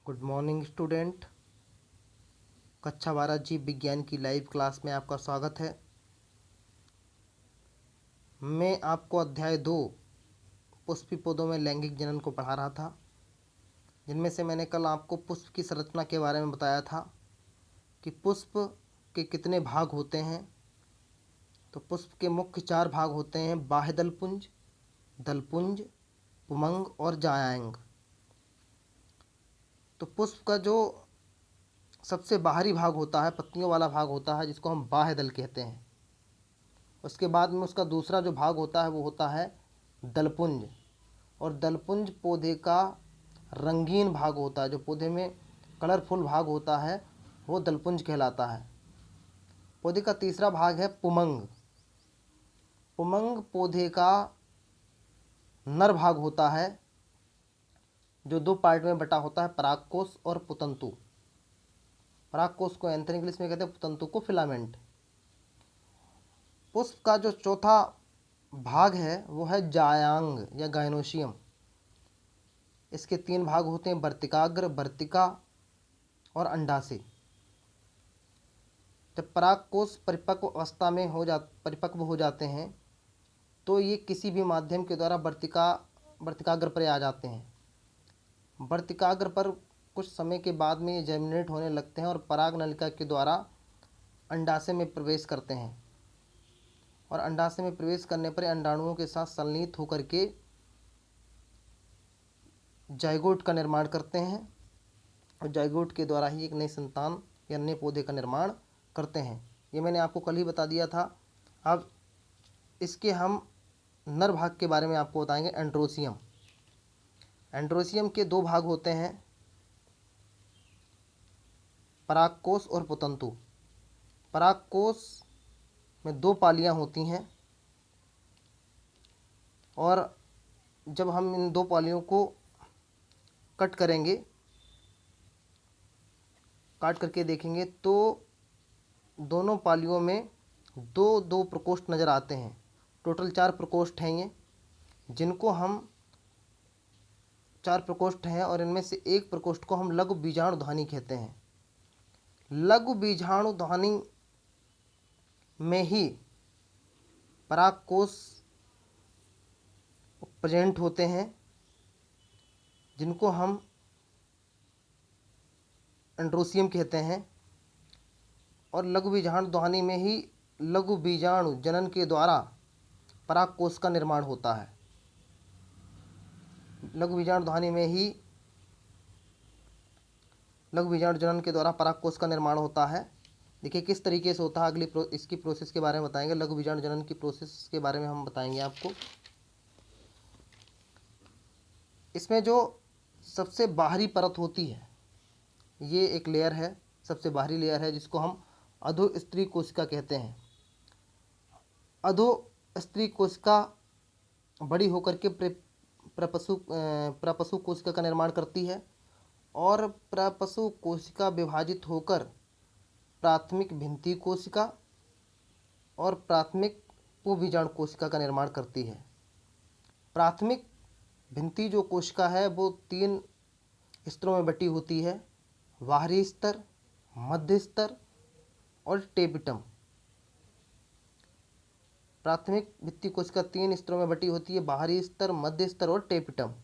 Good morning student. कक्षा 12 जीव विज्ञान की लाइव क्लास में आपका स्वागत है। मैं आपको अध्याय 2 पुष्पी पौधों में लैंगिक जनन को पढ़ा रहा था, जिनमें से मैंने कल आपको पुष्प की संरचना के बारे में बताया था कि पुष्प के कितने भाग होते हैं। तो पुष्प के मुख्य 4 भाग होते हैं: बाह्य दलपुंज, दलपुंज, पुमंग और जायांग। तो पुष्प का जो सबसे बाहरी भाग होता है, पत्तियों वाला भाग होता है, जिसको हम बाह्य दल कहते हैं। उसके बाद में उसका दूसरा जो भाग होता है वो होता है दलपुंज। और दलपुंज पौधे का रंगीन भाग होता है, जो पौधे में कलरफुल भाग होता है वो दलपुंज कहलाता है। पौधे का तीसरा भाग है पुमंग। पुमंग पौधे का नर भाग होता है, जो 2 पार्ट में बटा होता है, परागकोश और पुतंतु। परागकोश को एंथर इंग्लिश में कहते हैं, पुतंतु को फिलामेंट। पुष्प का जो चौथा भाग है वो है जायांग या गायनोशियम। इसके 3 भाग होते हैं: वर्तिकाग्र, वर्तिका और अंडाशय। जब परागकोश परिपक्व हो जाते हैं तो ये किसी भी माध्यम के द्वारा वर्तिकाग्र पर आ जाते हैं। वर्तिकाग्र पर कुछ समय के बाद में ये जर्मिनेट होने लगते हैं और पराग नलिका के द्वारा अंडाशय में प्रवेश करते हैं। और अंडाशय में प्रवेश करने पर अंडाणुओं के साथ संलीत होकर के जाइगोट का निर्माण करते हैं और जाइगोट के द्वारा ही एक नई संतान या नए पौधे का निर्माण करते हैं। ये मैंने आपको कल ही बता दिया था। अब इसके हम नर भाग के बारे में आपको बताएंगे, एंड्रोसियम। एंड्रोसियम के 2 भाग होते हैं, परागकोश और पुतंतु। परागकोश में 2 पालियां होती हैं और जब हम इन 2 पालियों को कट करके देखेंगे तो दोनों पालियों में 2-2 प्रकोष्ठ नज़र आते हैं। टोटल 4 प्रकोष्ठ हैं ये, जिनको हम 4 प्रकोष्ठ हैं और इनमें से एक प्रकोष्ठ को हम लघु बीजाणुधानी कहते हैं। लघु बीजाणुधानी में ही परागकोश प्रेजेंट होते हैं, जिनको हम एंड्रोसियम कहते हैं। और लघु बीजाणुधानी में ही लघु बीजाणु जनन के द्वारा परागकोश का निर्माण होता है। लघु बीजाणुधानी में ही लघु बीजाणु जनन के द्वारा परागकोश का निर्माण होता है। देखिए किस तरीके से होता है, इसकी प्रोसेस के बारे में बताएंगे। लघु बीजाणु जनन की प्रोसेस के बारे में हम बताएंगे आपको। इसमें जो सबसे बाहरी परत होती है, ये एक लेयर है, सबसे बाहरी लेयर है, जिसको हम अधोस्त्री कोशिका कहते हैं। अधोस्त्री कोशिका बड़ी होकर के प्रपशु कोशिका का निर्माण करती है और प्रपशु कोशिका विभाजित होकर प्राथमिक भित्ति कोशिका और प्राथमिक पुबीजाणु कोशिका का निर्माण करती है। प्राथमिक भित्ति जो कोशिका है वो 3 स्तरों में बटी होती है: बाहरी स्तर, मध्य स्तर और टेपिटम। प्राथमिक भित्ति कोशिका 3 स्तरों में बटी होती है: बाहरी स्तर, मध्य स्तर और टेपिटम।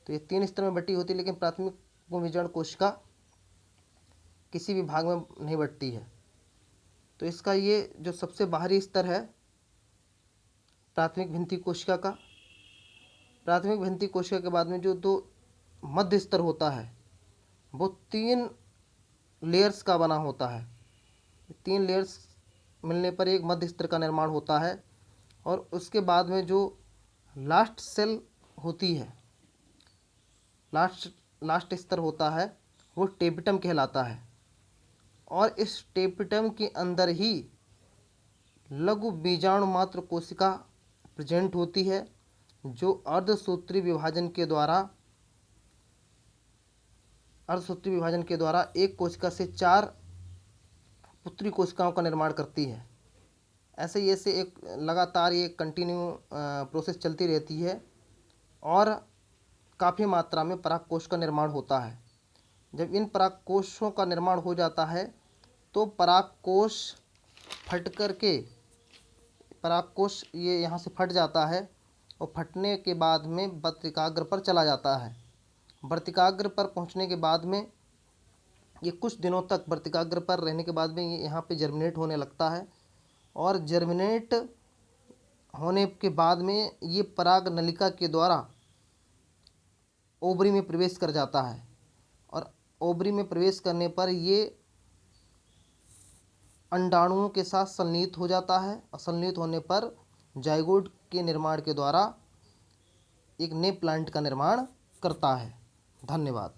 तो ये 3 स्तर में बटी होती है, लेकिन प्राथमिक पुबीजाणु कोशिका किसी भी भाग में नहीं बटती है। तो इसका ये जो सबसे बाहरी स्तर है प्राथमिक भित्ति कोशिका का, प्राथमिक भित्ति कोशिका के बाद में जो 2 मध्य स्तर होता है वो 3 लेयर्स का बना होता है। 3 लेयर्स मिलने पर एक मध्य स्तर का निर्माण होता है। और उसके बाद में जो लास्ट सेल होती है, लास्ट स्तर होता है, वो टेपिटम कहलाता है। और इस टेपिटम के अंदर ही लघु बीजाणु मात्र कोशिका प्रेजेंट होती है, जो अर्धसूत्री विभाजन के द्वारा एक कोशिका से 4 पुत्री कोशिकाओं का निर्माण करती है। ऐसे एक लगातार ये कंटिन्यू प्रोसेस चलती रहती है और काफ़ी मात्रा में परागकोश का निर्माण होता है। जब इन परागकोशों का निर्माण हो जाता है तो परागकोश फट कर के परागकोश ये यहाँ से फट जाता है और फटने के बाद में वर्तिकाग्र पर चला जाता है। वर्तिकाग्र पर पहुँचने के बाद में ये कुछ दिनों तक वर्तिकाग्र पर रहने के बाद में ये यहाँ पे जर्मिनेट होने लगता है और जर्मिनेट होने के बाद में ये पराग नलिका के द्वारा ओवरी में प्रवेश कर जाता है और ओवरी में प्रवेश करने पर ये अंडाणुओं के साथ संलीत हो जाता है और संलीत होने पर जाइगोट के निर्माण के द्वारा एक नए प्लांट का निर्माण करता है। धन्यवाद।